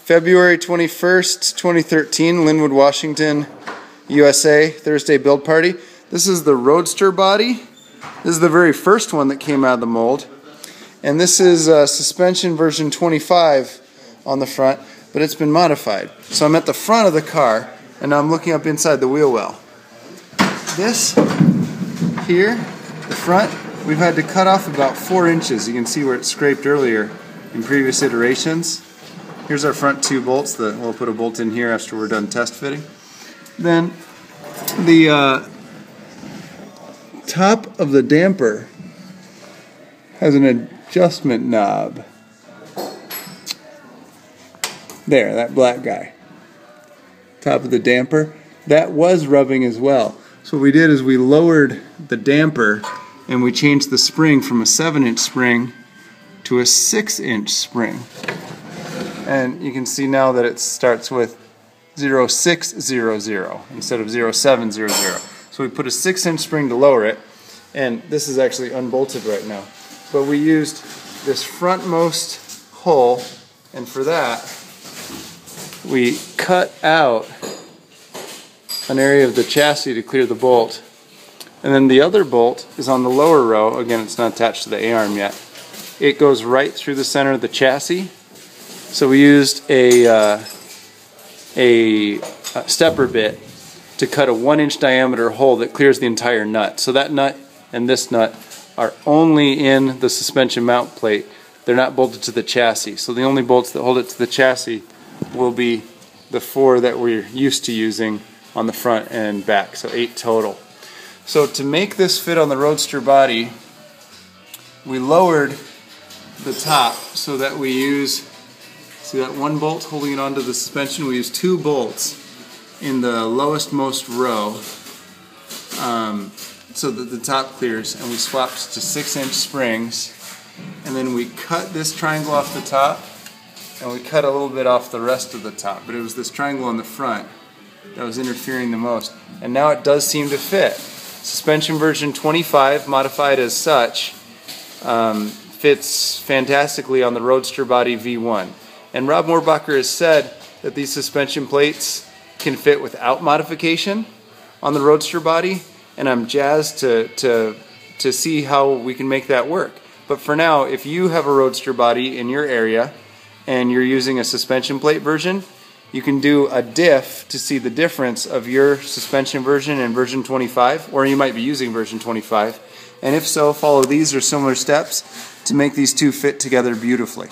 February 21st, 2013, Linwood, Washington, USA, Thursday build party. This is the Roadster body. This is the very first one that came out of the mold. And this is suspension version 25 on the front, but it's been modified. So I'm at the front of the car, and now I'm looking up inside the wheel well. This here, the front, we've had to cut off about 4 inches. You can see where it scraped earlier in previous iterations. Here's our front 2 bolts. We'll put a bolt in here after we're done test fitting. Then the top of the damper has an adjustment knob. There, that black guy. Top of the damper. That was rubbing as well. So what we did is we lowered the damper and we changed the spring from a 7-inch spring to a 6-inch spring. And you can see now that it starts with 0600 instead of 0700. So we put a 6-inch spring to lower it, and this is actually unbolted right now. But we used this frontmost hole, and for that we cut out an area of the chassis to clear the bolt. And then the other bolt is on the lower row. Again, it's not attached to the A-arm yet. It goes right through the center of the chassis. So we used a stepper bit to cut a 1-inch diameter hole that clears the entire nut. So that nut and this nut are only in the suspension mount plate. They're not bolted to the chassis. So the only bolts that hold it to the chassis will be the 4 that we're used to using on the front and back, so 8 total. So to make this fit on the Roadster body, we lowered the top so that we use, see that 1 bolt holding it onto the suspension? We use 2 bolts in the lowest most row so that the top clears, and we swapped to 6-inch springs, and then we cut this triangle off the top and we cut a little bit off the rest of the top, but it was this triangle on the front that was interfering the most, and now it does seem to fit. Suspension version 25 modified as such fits fantastically on the Roadster body V1. And Rob Moorbacher has said that these suspension plates can fit without modification on the Roadster body, and I'm jazzed to see how we can make that work. But for now, if you have a Roadster body in your area and you're using a suspension plate version, you can do a diff to see the difference of your suspension version and version 25, or you might be using version 25. And if so, follow these or similar steps to make these two fit together beautifully.